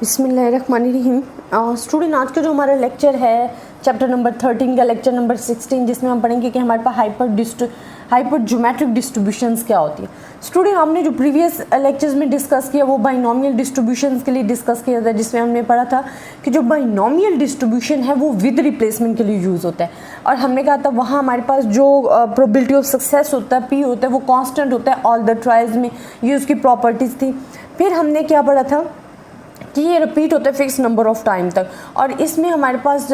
बिस्मिल्लाहिर्रहमानिर्रहीम। स्टूडेंट, आज का जो हमारा लेक्चर है चैप्टर नंबर 13 का लेक्चर नंबर 16, जिसमें हम पढ़ेंगे कि हमारे पास हाइपर ज्योमेट्रिक डिस्ट्रीब्यूशंस क्या होती है। स्टूडेंट, हमने जो प्रीवियस लेक्चर्स में डिस्कस किया वो बाइनोमियल डिस्ट्रीब्यूशंस के लिए डिस्कस किया था, जिसमें हमने पढ़ा था कि जो बाइनोमियल डिस्ट्रीब्यूशन है वो विद रिप्लेसमेंट के लिए यूज़ होता है, और हमने कहा था वहाँ हमारे पास जो प्रोबेबिलिटी ऑफ सक्सेस होता है P होता है वो कांस्टेंट होता है ऑल द ट्रायल्स में, ये उसकी प्रॉपर्टीज़ थी। फिर हमने क्या पढ़ा था कि ये रिपीट होता है फिक्स नंबर ऑफ टाइम तक, और इसमें हमारे पास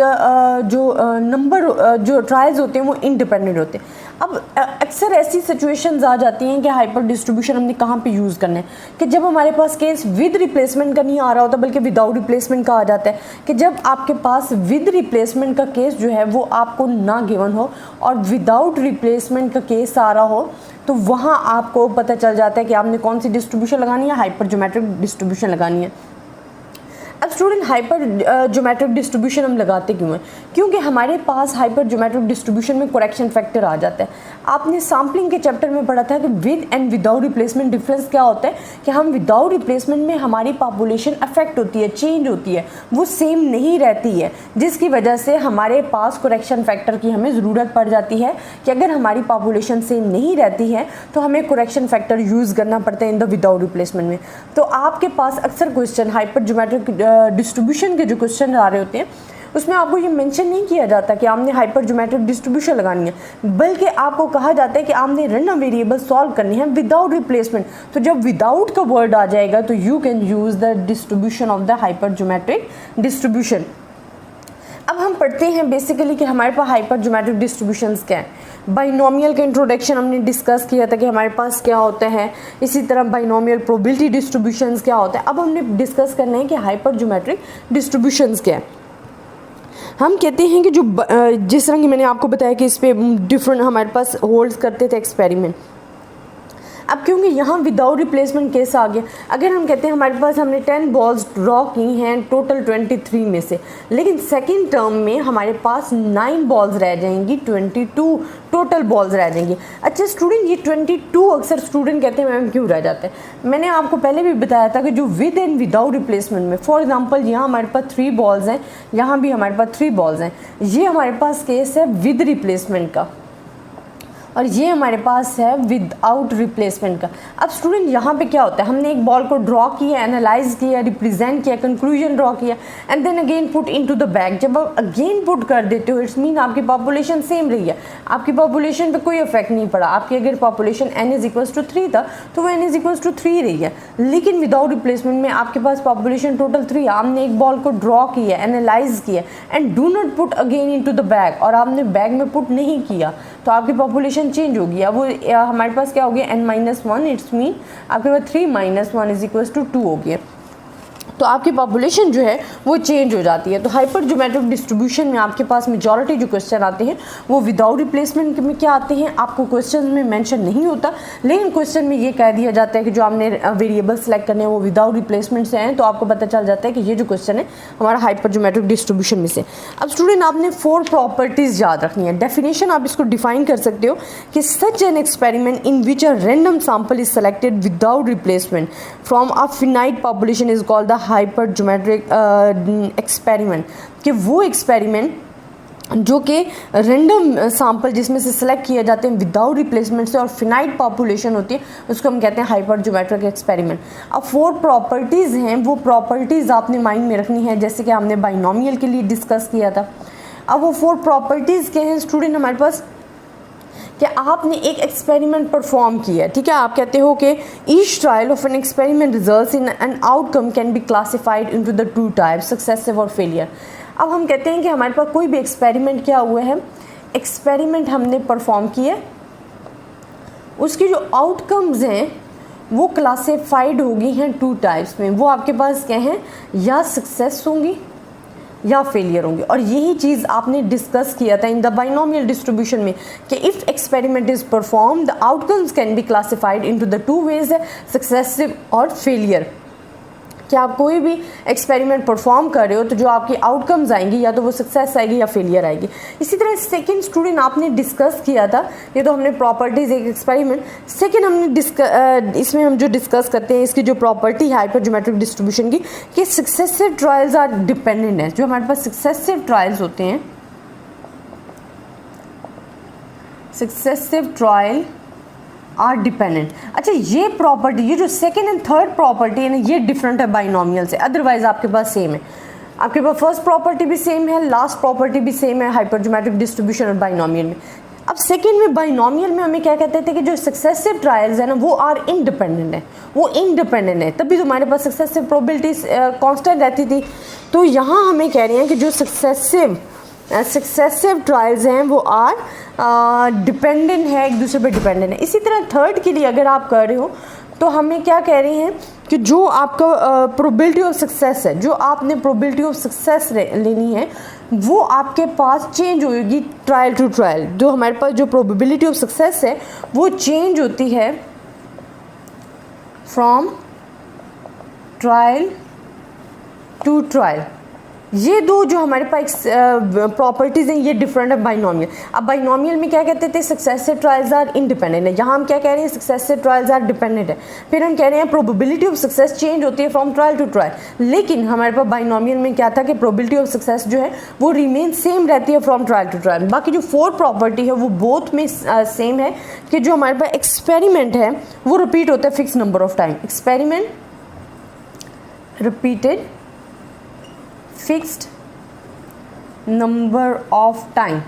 जो ट्रायल्स होते हैं वो इंडिपेंडेंट होते हैं। अब अक्सर ऐसी सिचुएशंस आ जाती हैं कि हाइपर डिस्ट्रीब्यूशन हमने कहाँ पे यूज़ करना है, कि जब हमारे पास केस विद रिप्लेसमेंट का नहीं आ रहा होता बल्कि विदाउट रिप्लेसमेंट का आ जाता है, कि जब आपके पास विद रिप्लेसमेंट का केस जो है वो आपको ना गिवन हो और विदाउट रिप्लेसमेंट का केस आ रहा हो, तो वहाँ आपको पता चल जाता है कि आपने कौन सी डिस्ट्रीब्यूशन लगानी है, हाइपर ज्योमेट्रिक डिस्ट्रीब्यूशन लगानी है। अब स्टूडेंट, हाइपर ज्योमेट्रिक डिस्ट्रीब्यूशन हम लगाते क्यों हैं? क्योंकि हमारे पास हाइपर ज्योमेट्रिक डिस्ट्रीब्यूशन में करेक्शन फैक्टर आ जाता है। आपने सैम्पलिंग के चैप्टर में पढ़ा था कि with and without replacement difference क्या होता है, कि हम विदाउट रिप्लेसमेंट में हमारी पॉपुलेशन अफेक्ट होती है, चेंज होती है, वो सेम नहीं रहती है, जिसकी वजह से हमारे पास करेक्शन फैक्टर की हमें ज़रूरत पड़ जाती है कि अगर हमारी पॉपुलेशन सेम नहीं रहती है तो हमें करेक्शन फैक्टर यूज़ करना पड़ता है इन द विदाउट रिप्लेसमेंट में। तो आपके पास अक्सर क्वेश्चन हाइपर ज्योमेट्रिक डिस्ट्रीब्यूशन के जो क्वेश्चन आ रहे होते हैं उसमें आपको ये मेंशन नहीं किया जाता कि आपने हाइपर ज्योमेट्रिक डिस्ट्रीब्यूशन लगानी है, बल्कि आपको कहा जाता है कि आपने रैंडम वेरिएबल सॉल्व करनी है विदाउट रिप्लेसमेंट। तो जब विदाउट का वर्ड आ जाएगा तो you can use the distribution of the hyper geometric distribution. अब हम पढ़ते हैं बेसिकली कि हमारे पास हाइपर ज्योमेट्रिक डिस्ट्रीब्यूशंस क्या है। बाइनोमियल का इंट्रोडक्शन हमने डिस्कस किया था कि हमारे पास क्या होता है, इसी तरह बाइनोमियल प्रोबेबिलिटी डिस्ट्रीब्यूशंस क्या होता है। अब हमने डिस्कस करना है कि हाइपर ज्योमेट्रिक डिस्ट्रीब्यूशंस क्या है। हम कहते हैं कि जो जिस तरह की मैंने आपको बताया कि इस पर डिफरेंट हमारे पास होल्ड्स करते थे एक्सपेरिमेंट। अब क्योंकि यहाँ विदाउट रिप्लेसमेंट केस आ गया, अगर हम कहते हैं हमारे पास हमने 10 बॉल्स ड्रॉ की हैं टोटल 23 में से, लेकिन सेकंड टर्म में हमारे पास 9 बॉल्स रह जाएंगी, 22 टोटल बॉल्स रह जाएंगी। अच्छा स्टूडेंट, ये 22 अक्सर स्टूडेंट कहते हैं मैम क्यों रह जाते हैं। मैंने आपको पहले भी बताया था कि जो विद एंड विदाउट रिप्लेसमेंट में, फॉर एग्जाम्पल यहाँ हमारे पास 3 बॉल्स हैं, यहाँ भी हमारे पास 3 बॉल्स हैं, ये हमारे पास केस है विद रिप्लेसमेंट का, और ये हमारे पास है विदाउट रिप्लेसमेंट का। अब स्टूडेंट यहाँ पे क्या होता है, हमने एक बॉल को ड्रॉ किया, एनालाइज किया, रिप्रेजेंट किया, कंक्लूजन ड्रॉ किया and then again put into the bag. जब आप अगेन पुट कर देते हो इट्स मीन आपकी पॉपुलेशन सेम रही है, आपकी पॉपुलेशन पे कोई इफेक्ट नहीं पड़ा। आपकी अगर पॉपुलेशन n=3 था तो वो n=3 रही है, लेकिन विदाउट रिप्लेसमेंट में आपके पास पॉपुलेशन टोटल 3, आपने एक बॉल को ड्रॉ किया, एनालाइज किया and do not put again into the bag, और आपने बैग में पुट नहीं किया तो आपकी पॉपुलेशन चेंज होगी। अब वो हमारे पास क्या हो गया n-1, इट्स मीन आपके पास 3 - 1 = 2 हो गया, तो आपकी पॉपुलेशन जो है वो चेंज हो जाती है। तो हाइपर ज्योमेट्रिक डिस्ट्रीब्यूशन में आपके पास मेजॉरिटी जो क्वेश्चन आते हैं वो विदाउट रिप्लेसमेंट में क्या आते हैं, आपको क्वेश्चन में मेंशन नहीं होता, लेकिन क्वेश्चन में ये कह दिया जाता है कि जो आपने वेरिएबल सेलेक्ट करने हैं वो विदाउट रिप्लेसमेंट से हैं, तो आपको पता चल जाता है कि ये जो क्वेश्चन है हमारा हाइपर ज्योमेट्रिक डिस्ट्रीब्यूशन में से। अब स्टूडेंट, आपने 4 प्रॉपर्टीज़ याद रखनी है। डेफिनेशन आप इसको डिफाइन कर सकते हो कि such an experiment in which a random sample is selected without replacement from a finite population is called the hyper geometric experiment. कि वो एक्सपेरिमेंट जो कि रैंडम सैंपल जिसमें से सिलेक्ट किए जाते हैं विदाउट रिप्लेसमेंट से और फिनाइट पॉपुलेशन होती है, उसको हम कहते हैं हाइपर ज्योमेट्रिक एक्सपेरिमेंट। अब 4 प्रॉपर्टीज़ हैं, वो प्रॉपर्टीज़ आपने माइंड में रखनी है, जैसे कि हमने बाइनोमियल के लिए डिस्कस किया था। अब वो 4 प्रॉपर्टीज़ क्या हैं स्टूडेंट हमारे पास, कि आपने एक एक्सपेरिमेंट परफॉर्म किया, ठीक है। आप कहते हो कि each trial of an experiment results in an outcome can be classified into the 2 types, successive or failure. अब हम कहते हैं कि हमारे पास कोई भी एक्सपेरिमेंट क्या हुआ है, एक्सपेरिमेंट हमने परफॉर्म किया, उसकी जो आउटकम्स हैं वो क्लासिफाइड होगी हैं 2 टाइप्स में। वो आपके पास क्या हैं, या सक्सेस होंगी या फेलियर होंगे, और यही चीज़ आपने डिस्कस किया था इन द बाइनोमियल डिस्ट्रीब्यूशन में कि if experiment is perform the outcomes can be classified into the 2 ways, successive or failure. कि आप कोई भी एक्सपेरिमेंट परफॉर्म कर रहे हो तो जो आपकी आउटकम्स आएंगी या तो वो सक्सेस आएगी या फेलियर आएगी। इसी तरह सेकंड स्टूडेंट आपने डिस्कस किया था, ये तो हमने प्रॉपर्टीज़ एक एक्सपेरिमेंट। सेकंड हमने इसमें हम जो डिस्कस करते हैं इसकी जो प्रॉपर्टी है हाइपर ज्योमेट्रिक डिस्ट्रीब्यूशन की, कि सक्सेसिव ट्रायल्स आर डिपेंडेंट है। जो हमारे पास सक्सेसिव ट्रायल्स होते हैं, सक्सेसिव ट्रायल आर डिपेंडेंट। अच्छा, ये प्रॉपर्टी, ये जो सेकेंड एंड थर्ड प्रॉपर्टी है ना, ये डिफरेंट है बाइनोमियल से, अदरवाइज आपके पास सेम है। आपके पास फर्स्ट प्रॉपर्टी भी सेम है, लास्ट प्रॉपर्टी भी सेम है हाइपर ज्योमेट्रिक डिस्ट्रीब्यूशन और बाइनोमियल में। अब सेकेंड में बाइनोमियल में हमें क्या कहते थे कि जो सक्सेसिव ट्रायल्स है ना वो आर इंडिपेंडेंट है, वो इंडिपेंडेंट है, तभी तुम्हारे पास सक्सेसिव प्रोबेबिलिटीज कांस्टेंट रहती थी। तो यहाँ हमें कह रहे हैं कि जो सक्सेसिव ट्रायल्स हैं वो आर डिपेंडेंट है, एक दूसरे पे डिपेंडेंट है। इसी तरह थर्ड के लिए अगर आप कर रहे हो तो हमें क्या कह रहे हैं कि जो आपका प्रोबेबिलिटी ऑफ सक्सेस है, जो आपने प्रोबेबिलिटी ऑफ सक्सेस लेनी है वो आपके पास चेंज होगी ट्रायल टू ट्रायल। जो हमारे पास जो प्रोबेबिलिटी ऑफ सक्सेस है वो चेंज होती है फ्रॉम ट्रायल टू ट्रायल। ये दो जो हमारे पास प्रॉपर्टीज़ हैं ये डिफरेंट है बाइनोमियल। अब बाइनोमियल में क्या कहते थे, सक्सेसिव ट्रायल्स आर इंडिपेंडेंट है, यहाँ हम क्या कह रहे हैं, सक्सेसिव ट्रायल्स आर डिपेंडेंट है। फिर हम कह रहे हैं प्रोबेबिलिटी ऑफ सक्सेस चेंज होती है फ्रॉम ट्रायल टू ट्रायल, लेकिन हमारे पास बाइनोमियल में क्या था कि प्रोबेबिलिटी ऑफ सक्सेस जो है वो रिमेन सेम रहती है फ्रॉम ट्रायल टू ट्रायल। बाकी जो फोर्थ प्रॉपर्टी है वो बोथ में सेम है कि जो हमारे पास एक्सपेरिमेंट है वो रिपीट होता है fix number of time, experiment repeated fixed number of time,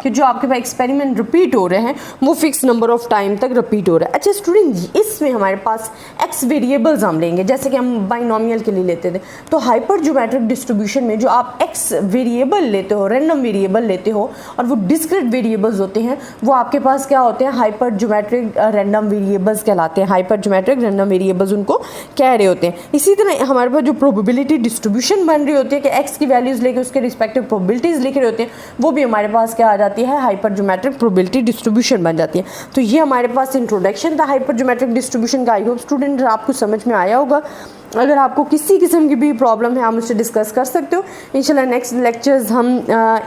कि जो आपके पास एक्सपेरिमेंट रिपीट हो रहे हैं वो फिक्स नंबर ऑफ टाइम तक रिपीट हो रहा है। अच्छा स्टूडेंट, इसमें हमारे पास एक्स वेरिएबल्स हम लेंगे जैसे कि हम बाइनोमियल के लिए लेते थे। तो हाइपर ज्योमेट्रिक डिस्ट्रीब्यूशन में जो आप एक्स वेरिएबल लेते हो, रैंडम वेरिएबल लेते हो और वो डिस्क्रीट वेरिएबल्स होते हैं, वो आपके पास क्या होते हैं, हाइपर ज्योमेट्रिक रैंडम वेरिएबल्स कहलाते हैं। हाइपर ज्योमेट्रिक रैंडम वेरिएबल्स उनको कह रहे होते हैं। इसी तरह हमारे पास जो प्रोबेबिलिटी डिस्ट्रीब्यूशन बन रही होती है कि एक्स की वैल्यूज़ लेके उसके रिस्पेक्टिव प्रोबेबिलिटीज़ लिख रहे होते हैं, वो भी हमारे पास क्या आ जाती है, हाइपर ज्योमेट्रिक प्रोबेबिलिटी डिस्ट्रीब्यूशन बन जाती है। तो ये हमारे पास इंट्रोडक्शन था हाइपर ज्योमेट्रिक डिस्ट्रीब्यूशन का। आई होप स्टूडेंट आपको समझ में आया होगा। अगर आपको किसी किस्म की भी प्रॉब्लम है आप मुझसे डिस्कस कर सकते हो। इंशाल्लाह नेक्स्ट लेक्चर्स हम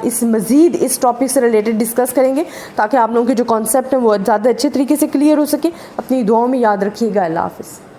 इस टॉपिक से रिलेटेड डिस्कस करेंगे ताकि आप लोगों के जो कॉन्सेप्ट हैं वो ज़्यादा अच्छे तरीके से क्लियर हो सके। अपनी दुआओं में याद रखिएगा। अल्लाह हाफ़िज़।